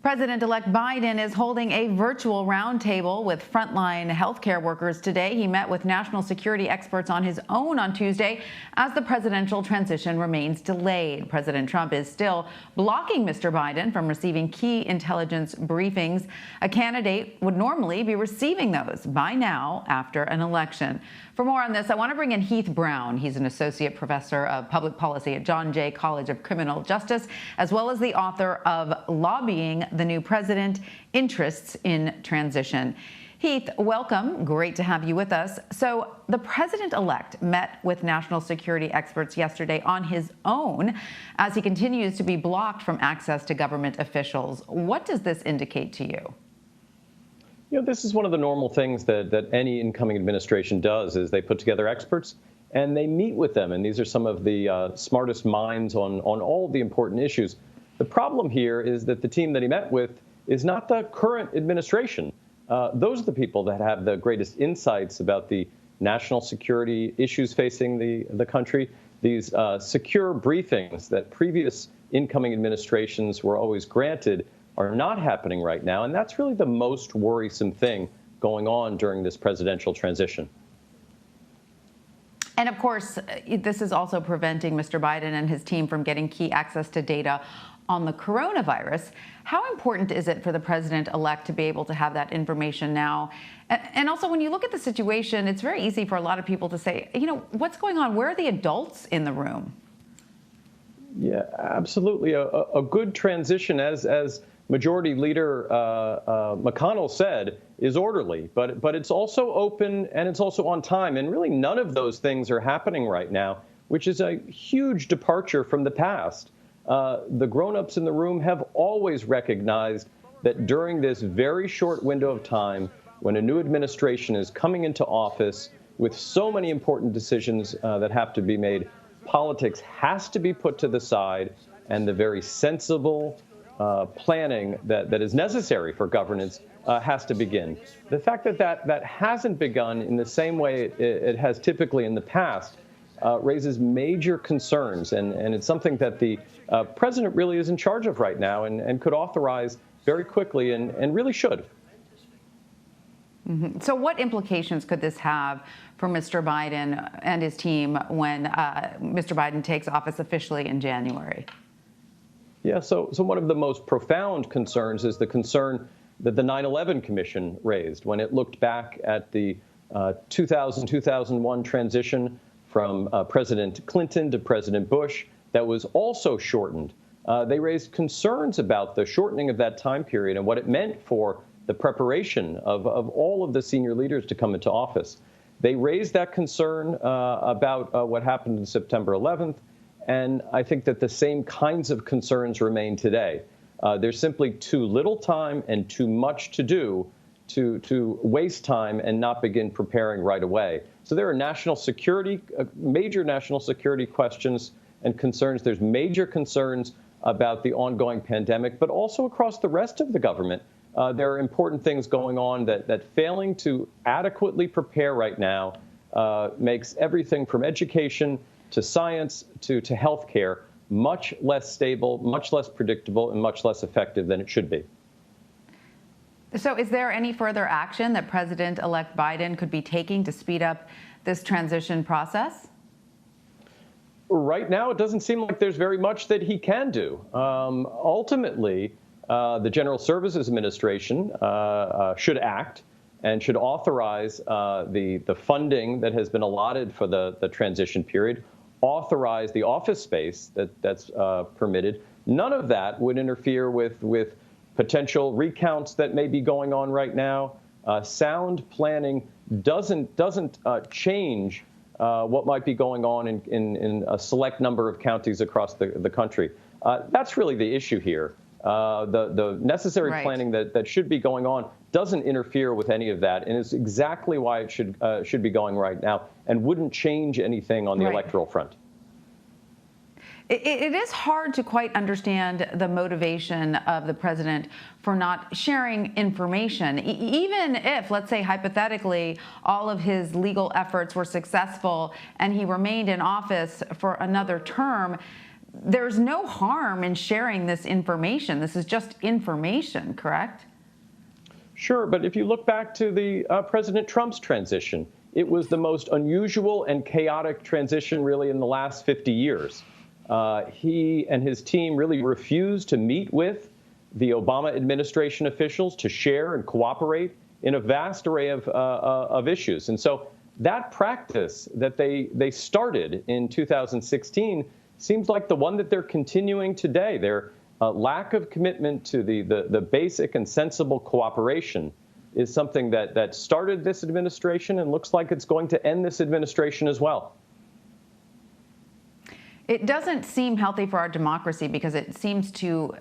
President-elect Biden is holding a virtual roundtable with frontline healthcare workers today. He met with national security experts on his own on Tuesday as the presidential transition remains delayed. President Trump is still blocking Mr. Biden from receiving key intelligence briefings. A candidate would normally be receiving those by now after an election. For more on this, I want to bring in Heath Brown. He's an associate professor of public policy at John Jay College of Criminal Justice, as well as the author of Lobbying the New President, Interests in Transition. Heath, welcome. Great to have you with us. So the president-elect met with national security experts yesterday on his own as he continues to be blocked from access to government officials. What does this indicate to you? You know, this is one of the normal things that any incoming administration does, is they put together experts and they meet with them. And these are some of the smartest minds on all the important issues. The problem here is that the team that he met with is not the current administration. Those are the people that have the greatest insights about the national security issues facing the country. These secure briefings that previous incoming administrations were always granted are not happening right now. And that's really the most worrisome thing going on during this presidential transition. And of course, this is also preventing Mr. Biden and his team from getting key access to data on the coronavirus. How important is it for the president-elect to be able to have that information now? And also, when you look at the situation, it's very easy for a lot of people to say, you know, what's going on? Where are the adults in the room? Yeah, absolutely. A good transition, as Majority Leader McConnell said, is orderly, but it's also open and it's also on time. And really none of those things are happening right now, which is a huge departure from the past. The grown-ups in the room have always recognized that during this very short window of time, when a new administration is coming into office with so many important decisions that have to be made, politics has to be put to the side, and the very sensible planning that is necessary for governance has to begin. The fact that hasn't begun in the same way it has typically in the past raises major concerns, and it's something that the president really is in charge of right now and could authorize very quickly and really should. Mm-hmm. So what implications could this have for Mr. Biden and his team when Mr. Biden takes office officially in January? Yeah, so one of the most profound concerns is the concern that the 9/11 Commission raised when it looked back at the 2000-2001 transition from President Clinton to President Bush that was also shortened. They raised concerns about the shortening of that time period and what it meant for the preparation of all of the senior leaders to come into office. They raised that concern about what happened on September 11th. And I think that the same kinds of concerns remain today. There's simply too little time and too much to do to waste time and not begin preparing right away. So there are national security, major national security questions and concerns. There's major concerns about the ongoing pandemic, but also across the rest of the government. There are important things going on that failing to adequately prepare right now makes everything from education to science to healthcare much less stable, much less predictable, and much less effective than it should be. So is there any further action that President-elect Biden could be taking to speed up this transition process? Right now, it doesn't seem like there's very much that he can do. Ultimately, the General Services Administration should act and should authorize the funding that has been allotted for the transition period, authorize the office space that's permitted. None of that would interfere with potential recounts that may be going on right now. Sound planning doesn't change what might be going on in a select number of counties across the country. That's really the issue here. The necessary planning that should be going on doesn't interfere with any of that, and is exactly why it should be going right now and wouldn't change anything on the electoral front. It is hard to quite understand the motivation of the president for not sharing information, even if, let's say hypothetically, all of his legal efforts were successful and he remained in office for another term. there's no harm in sharing this information. This is just information, correct? Sure, but if you look back to the President Trump's transition, it was the most unusual and chaotic transition really in the last 50 years. He and his team really refused to meet with the Obama administration officials to share and cooperate in a vast array of issues. And so that practice that they started in 2016 seems like the one that they're continuing today. Their lack of commitment to the basic and sensible cooperation is something that started this administration and looks like it's going to end this administration as well. It doesn't seem healthy for our democracy because it seems to,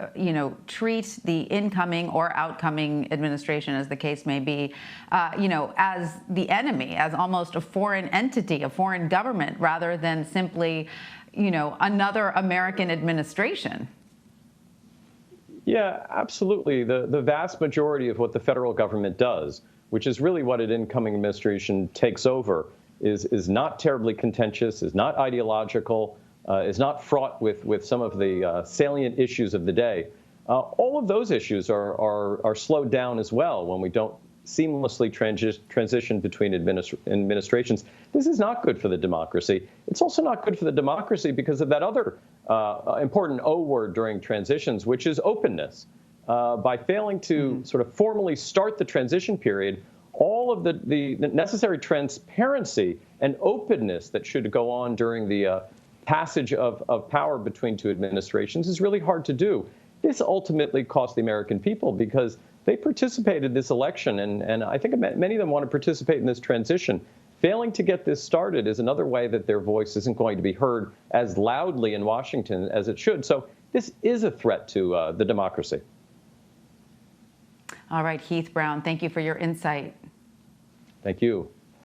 treat the incoming or outcoming administration, as the case may be, as the enemy, as almost a foreign entity, a foreign government, rather than simply, another American administration. Yeah, absolutely. The vast majority of what the federal government does, which is really what an incoming administration takes over, is not terribly contentious, is not ideological, is not fraught with some of the salient issues of the day. All of those issues are slowed down as well when we don't seamlessly transition between administrations. This is not good for the democracy. It's also not good for the democracy because of that other important O word during transitions, which is openness. By failing to sort of formally start the transition period, all of the necessary transparency and openness that should go on during the passage of power between two administrations is really hard to do. This ultimately cost the American people because they participated in this election, and I think many of them want to participate in this transition. Failing to get this started is another way that their voice isn't going to be heard as loudly in Washington as it should. So this is a threat to the democracy. All right, Heath Brown, thank you for your insight. Thank you.